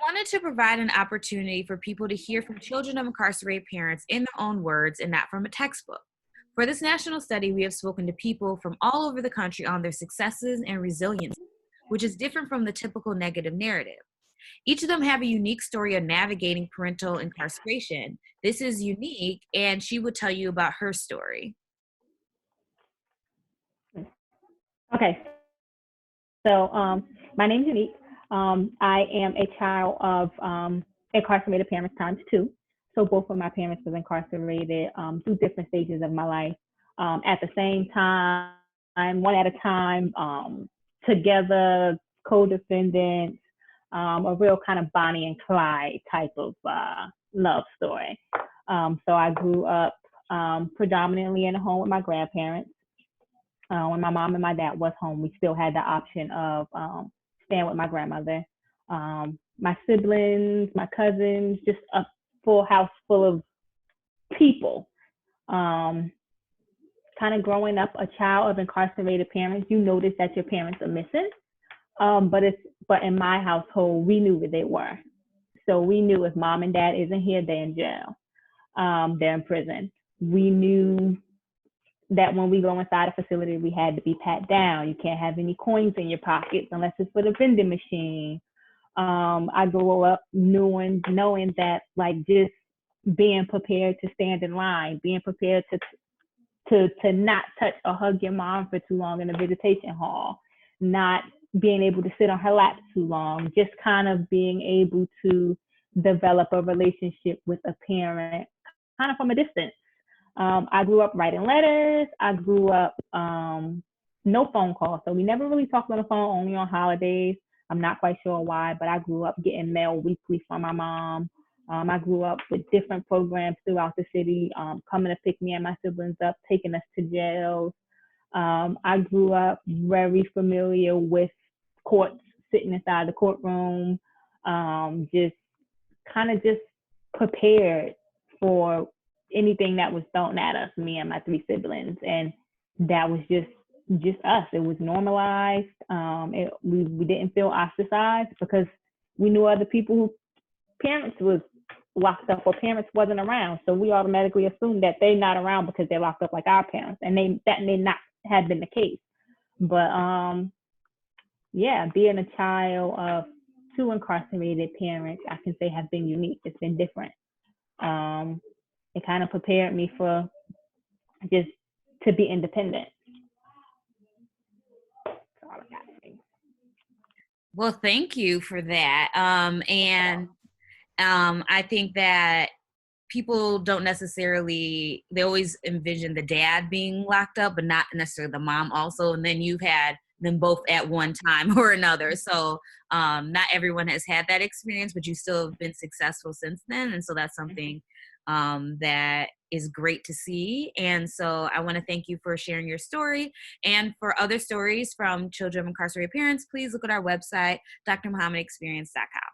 wanted to provide an opportunity for people to hear from children of incarcerated parents in their own words and not from a textbook. For this national study, we have spoken to people from all over the country on their successes and resilience, which is different from the typical negative narrative. Each of them have a unique story of navigating parental incarceration. This is unique, and she would tell you about her story. Okay, so my name is Unique. I am a child of incarcerated parents times two. So both of my parents was incarcerated through different stages of my life at the same time, one at a time, together, co-defendants, a real kind of Bonnie and Clyde type of love story. So I grew up predominantly in a home with my grandparents. When my mom and my dad was home, we still had the option of staying with my grandmother. My siblings, my cousins, just a full house full of people. Kind of growing up a child of incarcerated parents, you notice that your parents are missing. But in my household, we knew where they were. So we knew if mom and dad isn't here, they're in jail. They're in prison. We knew that when we go inside a facility, we had to be pat down. You can't have any coins in your pockets unless it's for the vending machine. I grew up knowing that, like, just being prepared to stand in line, being prepared to not touch or hug your mom for too long in the visitation hall, not being able to sit on her lap too long, just kind of being able to develop a relationship with a parent kind of from a distance. I grew up writing letters. I grew up no phone calls. So we never really talked on the phone, only on holidays. I'm not quite sure why, but I grew up getting mail weekly from my mom. I grew up with different programs throughout the city, coming to pick me and my siblings up, taking us to jails. I grew up very familiar with courts, sitting inside the courtroom, just prepared for anything that was thrown at us, me and my three siblings. And that was just us. It was normalized. We didn't feel ostracized because we knew other people whose parents was locked up or parents wasn't around. So we automatically assumed that they're not around because they're locked up like our parents. And that may not have been the case. But yeah, being a child of two incarcerated parents, I can say have been unique. It's been different. It kind of prepared me for just to be independent. That's all I got to say. Well, thank you for that. I think that people don't necessarily, they always envision the dad being locked up, but not necessarily the mom also. And then you've had them both at one time or another. So not everyone has had that experience, but you still have been successful since then. And so that's something that is great to see. And so I want to thank you for sharing your story. And for other stories from children of incarcerated parents, please look at our website, drmuhammadexperience.com.